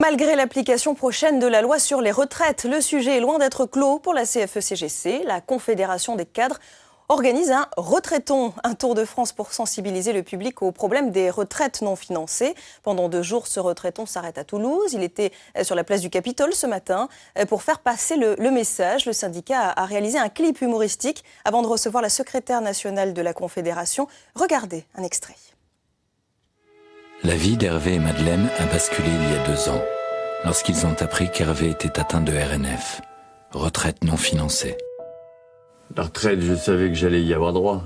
Malgré l'application prochaine de la loi sur les retraites, le sujet est loin d'être clos pour la CFE-CGC. La Confédération des cadres organise un retraiton, un tour de France pour sensibiliser le public au problème des retraites non financées. Pendant 2 jours, ce retraiton s'arrête à Toulouse. Il était sur la place du Capitole ce matin pour faire passer le message. Le syndicat a réalisé un clip humoristique avant de recevoir la secrétaire nationale de la Confédération. Regardez un extrait. La vie d'Hervé et Madeleine a basculé il y a 2 ans, lorsqu'ils ont appris qu'Hervé était atteint de RNF, retraite non financée. La retraite, je savais que j'allais y avoir droit.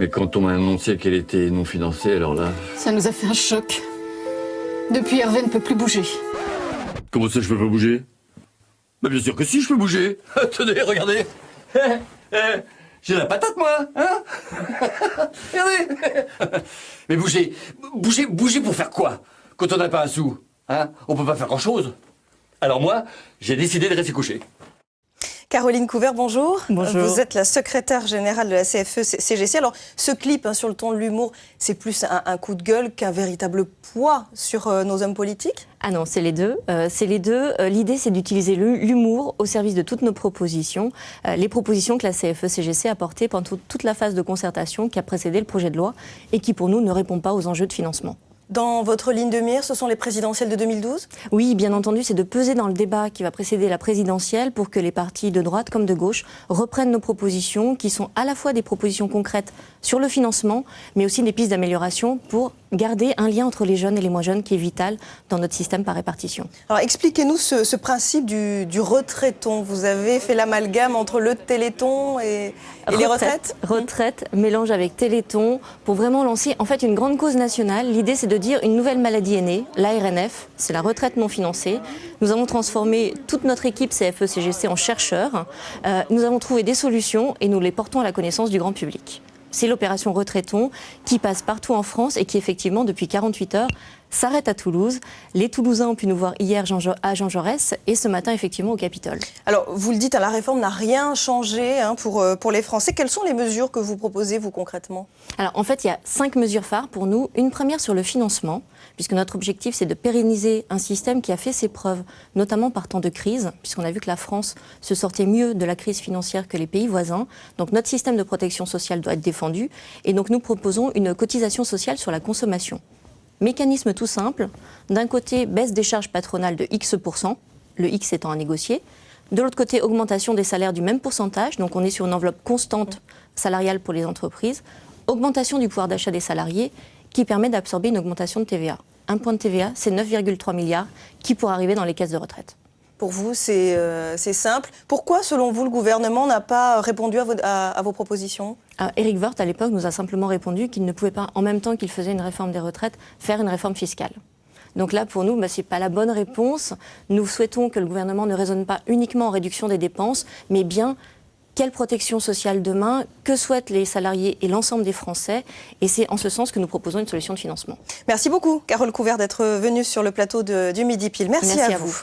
Mais quand on m'a annoncé qu'elle était non financée, alors là... Ça nous a fait un choc. Depuis, Hervé ne peut plus bouger. Comment ça, je peux pas bouger? Bah bien sûr que si, je peux bouger. Tenez, regardez. J'ai la patate, moi, hein? Regardez. Mais bouger pour faire quoi? Quand on n'a pas un sou, hein? On peut pas faire grand-chose. Alors moi, j'ai décidé de rester couché. Caroline Couvert, bonjour. Bonjour. Vous êtes la secrétaire générale de la CFE-CGC. Alors, ce clip, sur le ton de l'humour, c'est plus un coup de gueule qu'un véritable poids sur nos hommes politiques? Ah non, c'est les deux. L'idée, c'est d'utiliser l'humour au service de toutes nos propositions. Les propositions que la CFE-CGC a portées pendant toute la phase de concertation qui a précédé le projet de loi et qui, pour nous, ne répond pas aux enjeux de financement. Dans votre ligne de mire, ce sont les présidentielles de 2012? Oui, bien entendu, c'est de peser dans le débat qui va précéder la présidentielle pour que les partis de droite comme de gauche reprennent nos propositions qui sont à la fois des propositions concrètes sur le financement, mais aussi des pistes d'amélioration pour garder un lien entre les jeunes et les moins jeunes qui est vital dans notre système par répartition. Alors expliquez-nous ce principe du retraiton. Vous avez fait l'amalgame entre le téléthon et les retraites? Retraite, mélange avec téléthon, pour vraiment lancer en fait une grande cause nationale. L'idée, c'est de dire une nouvelle maladie est née, la RNF, c'est la retraite non financée. Nous avons transformé toute notre équipe CFE-CGC en chercheurs. Nous avons trouvé des solutions et nous les portons à la connaissance du grand public. C'est l'opération Retraiton qui passe partout en France et qui, effectivement, depuis 48 heures, s'arrête à Toulouse. Les Toulousains ont pu nous voir hier à Jean Jaurès et ce matin, effectivement, au Capitole. Alors, vous le dites, la réforme n'a rien changé pour les Français. Quelles sont les mesures que vous proposez, vous, concrètement? Alors, en fait, il y a 5 mesures phares pour nous. Une première sur le financement, puisque notre objectif, c'est de pérenniser un système qui a fait ses preuves, notamment par temps de crise, puisqu'on a vu que la France se sortait mieux de la crise financière que les pays voisins. Donc, notre système de protection sociale doit être défendu. Et donc, nous proposons une cotisation sociale sur la consommation. Mécanisme tout simple, d'un côté, baisse des charges patronales de X%, le X étant à négocier. De l'autre côté, augmentation des salaires du même pourcentage, donc on est sur une enveloppe constante salariale pour les entreprises. Augmentation du pouvoir d'achat des salariés qui permet d'absorber une augmentation de TVA. Un point de TVA, c'est 9,3 milliards qui pourraient arriver dans les caisses de retraite. Pour vous, c'est simple. Pourquoi, selon vous, le gouvernement n'a pas répondu à vos propositions? Éric Woerth, à l'époque, nous a simplement répondu qu'il ne pouvait pas, en même temps qu'il faisait une réforme des retraites, faire une réforme fiscale. Donc là, pour nous, ce n'est pas la bonne réponse. Nous souhaitons que le gouvernement ne raisonne pas uniquement en réduction des dépenses, mais bien quelle protection sociale demain, que souhaitent les salariés et l'ensemble des Français. Et c'est en ce sens que nous proposons une solution de financement. Merci beaucoup, Carole Couvert, d'être venue sur le plateau du Midi Pile. Merci à vous.